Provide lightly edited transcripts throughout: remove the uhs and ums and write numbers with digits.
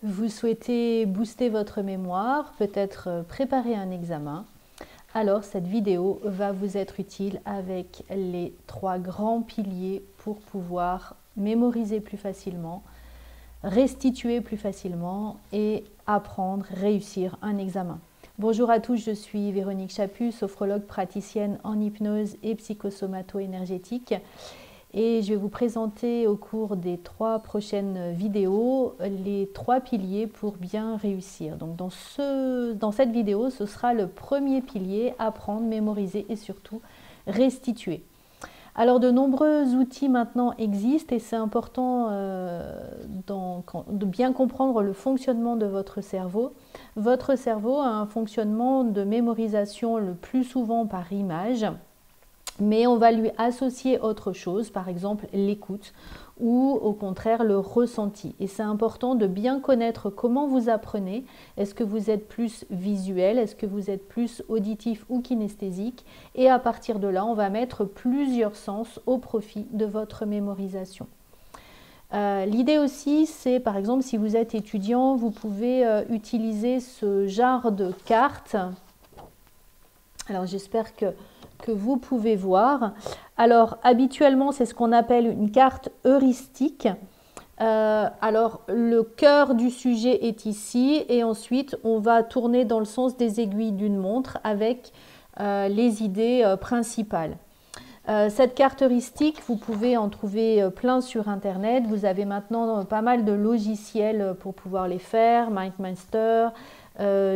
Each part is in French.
Vous souhaitez booster votre mémoire, peut-être préparer un examen. Alors cette vidéo va vous être utile avec les 3 grands piliers pour pouvoir mémoriser plus facilement, restituer plus facilement et apprendre, réussir un examen. Bonjour à tous, je suis Véronique Chaput, sophrologue praticienne en hypnose et psychosomato-énergétique. Et je vais vous présenter au cours des 3 prochaines vidéos les 3 piliers pour bien réussir. Donc dans cette vidéo, ce sera le premier pilier, apprendre, mémoriser et surtout restituer. Alors de nombreux outils maintenant existent et c'est important de bien comprendre le fonctionnement de votre cerveau. Votre cerveau a un fonctionnement de mémorisation le plus souvent par image. Mais on va lui associer autre chose, par exemple l'écoute ou au contraire le ressenti. Et c'est important de bien connaître comment vous apprenez. Est-ce que vous êtes plus visuel? Est-ce que vous êtes plus auditif ou kinesthésique? Et à partir de là, on va mettre plusieurs sens au profit de votre mémorisation. L'idée aussi, c'est par exemple si vous êtes étudiant, vous pouvez utiliser ce genre de carte. Alors j'espère que vous pouvez voir. Alors habituellement c'est ce qu'on appelle une carte heuristique. Alors le cœur du sujet est ici et ensuite on va tourner dans le sens des aiguilles d'une montre avec les idées principales. Cette carte heuristique, vous pouvez en trouver plein sur internet. Vous avez maintenant pas mal de logiciels pour pouvoir les faire, MindMaster,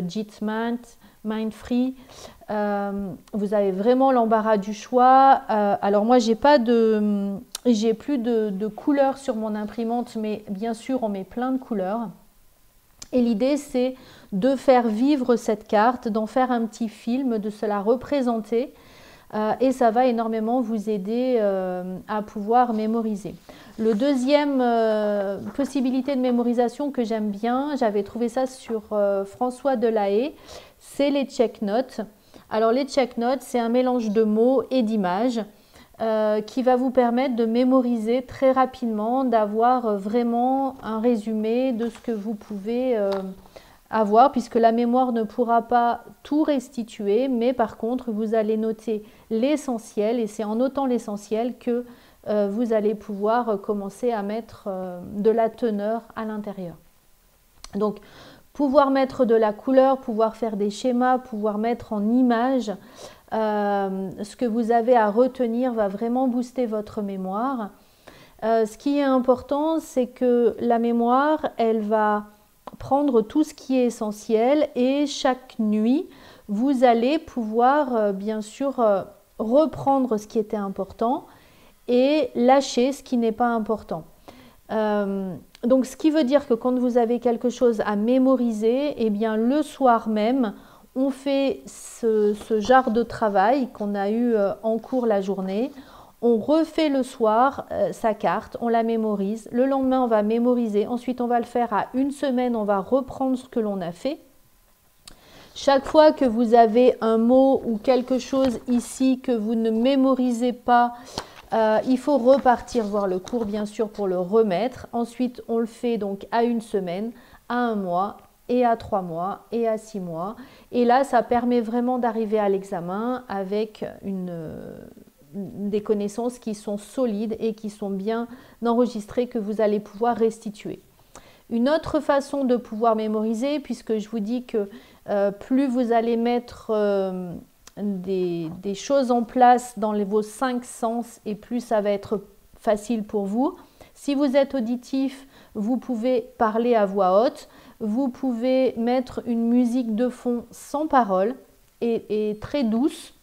Jitmint, Mindfree. Vous avez vraiment l'embarras du choix. Alors moi j'ai plus de couleurs sur mon imprimante, mais bien sûr on met plein de couleurs. Et l'idée c'est de faire vivre cette carte, d'en faire un petit film, de se la représenter. Et ça va énormément vous aider à pouvoir mémoriser. Le deuxième possibilité de mémorisation que j'aime bien, j'avais trouvé ça sur François Delahaye, c'est les check notes. Alors les check notes, c'est un mélange de mots et d'images qui va vous permettre de mémoriser très rapidement, d'avoir vraiment un résumé de ce que vous pouvez avoir, puisque la mémoire ne pourra pas tout restituer, mais par contre vous allez noter l'essentiel et c'est en notant l'essentiel que vous allez pouvoir commencer à mettre de la teneur à l'intérieur. Donc pouvoir mettre de la couleur, pouvoir faire des schémas, pouvoir mettre en images ce que vous avez à retenir va vraiment booster votre mémoire. Ce qui est important, c'est que la mémoire, elle va prendre tout ce qui est essentiel et chaque nuit, vous allez pouvoir bien sûr reprendre ce qui était important et lâcher ce qui n'est pas important. Donc ce qui veut dire que quand vous avez quelque chose à mémoriser, eh bien le soir même, on fait ce genre de travail qu'on a eu en cours la journée. On refait le soir sa carte, on la mémorise. Le lendemain, on va mémoriser. Ensuite, on va le faire à une semaine, on va reprendre ce que l'on a fait. Chaque fois que vous avez un mot ou quelque chose ici que vous ne mémorisez pas, il faut repartir voir le cours, bien sûr, pour le remettre. Ensuite, on le fait donc à une semaine, à 1 mois, et à 3 mois, et à 6 mois. Et là, ça permet vraiment d'arriver à l'examen avec des connaissances qui sont solides et qui sont bien enregistrées que vous allez pouvoir restituer. Une autre façon de pouvoir mémoriser, puisque je vous dis que plus vous allez mettre des choses en place dans vos 5 sens et plus ça va être facile pour vous. Si vous êtes auditif, vous pouvez parler à voix haute, vous pouvez mettre une musique de fond sans parole et très douce.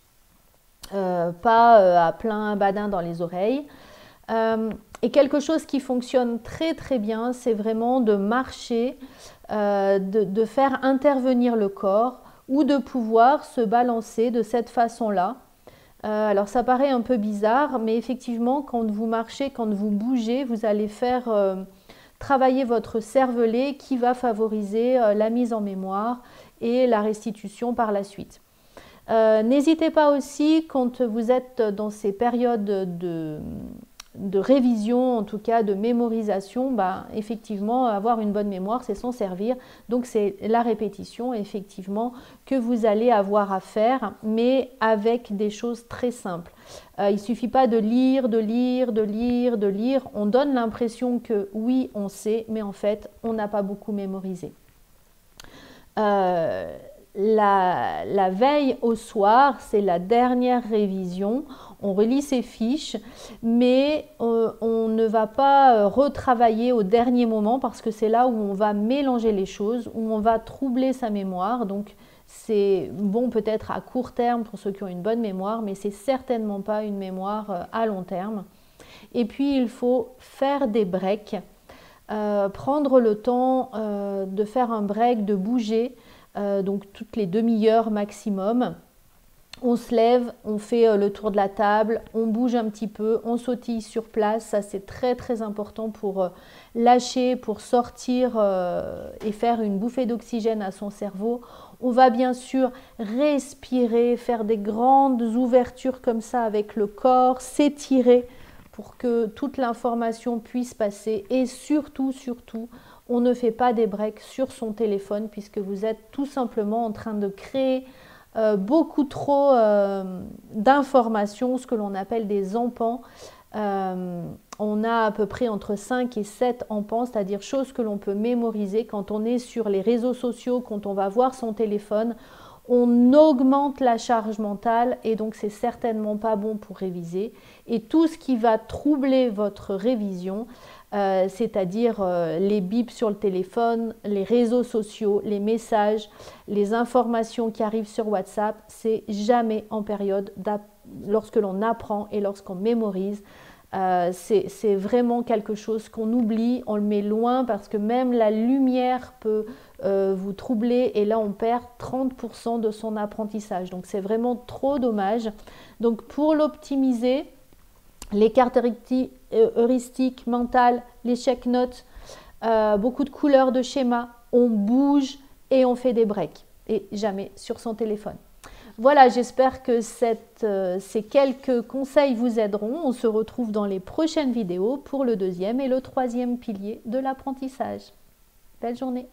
Pas à plein badin dans les oreilles. Et quelque chose qui fonctionne très très bien, c'est vraiment de marcher, de faire intervenir le corps ou de pouvoir se balancer de cette façon-là. Alors ça paraît un peu bizarre, mais effectivement quand vous marchez, quand vous bougez, vous allez faire travailler votre cervelet qui va favoriser la mise en mémoire et la restitution par la suite. N'hésitez pas aussi quand vous êtes dans ces périodes de révision, en tout cas de mémorisation, bah, effectivement, avoir une bonne mémoire, c'est s'en servir. Donc, c'est la répétition, effectivement, que vous allez avoir à faire, mais avec des choses très simples. Il ne suffit pas de lire, de lire, de lire, de lire. On donne l'impression que oui, on sait, mais en fait, on n'a pas beaucoup mémorisé. La veille au soir, c'est la dernière révision. On relit ses fiches, mais on ne va pas retravailler au dernier moment parce que c'est là où on va mélanger les choses, où on va troubler sa mémoire. Donc, c'est bon peut-être à court terme pour ceux qui ont une bonne mémoire, mais c'est certainement pas une mémoire à long terme. Et puis, il faut faire des breaks, prendre le temps de faire un break, de bouger, donc toutes les demi-heures maximum. On se lève, on fait le tour de la table, on bouge un petit peu, on sautille sur place. Ça, c'est très très important pour lâcher, pour sortir et faire une bouffée d'oxygène à son cerveau. On va bien sûr respirer, faire des grandes ouvertures comme ça avec le corps, s'étirer pour que toute l'information puisse passer. Et surtout, surtout, on ne fait pas des breaks sur son téléphone puisque vous êtes tout simplement en train de créer beaucoup trop d'informations, ce que l'on appelle des empans. On a à peu près entre 5 et 7 empans, c'est-à-dire choses que l'on peut mémoriser. Quand on est sur les réseaux sociaux, quand on va voir son téléphone, on augmente la charge mentale et donc c'est certainement pas bon pour réviser. Et tout ce qui va troubler votre révision, c'est-à-dire les bips sur le téléphone, les réseaux sociaux, les messages, les informations qui arrivent sur WhatsApp, c'est jamais en période lorsque l'on apprend et lorsqu'on mémorise. C'est vraiment quelque chose qu'on oublie, on le met loin parce que même la lumière peut vous troubler et là on perd 30% de son apprentissage. Donc c'est vraiment trop dommage. Donc pour l'optimiser, les cartes heuristiques mentales, les check-notes, beaucoup de couleurs de schémas, on bouge et on fait des breaks et jamais sur son téléphone. Voilà, j'espère que ces quelques conseils vous aideront. On se retrouve dans les prochaines vidéos pour le deuxième et le troisième pilier de l'apprentissage. Belle journée!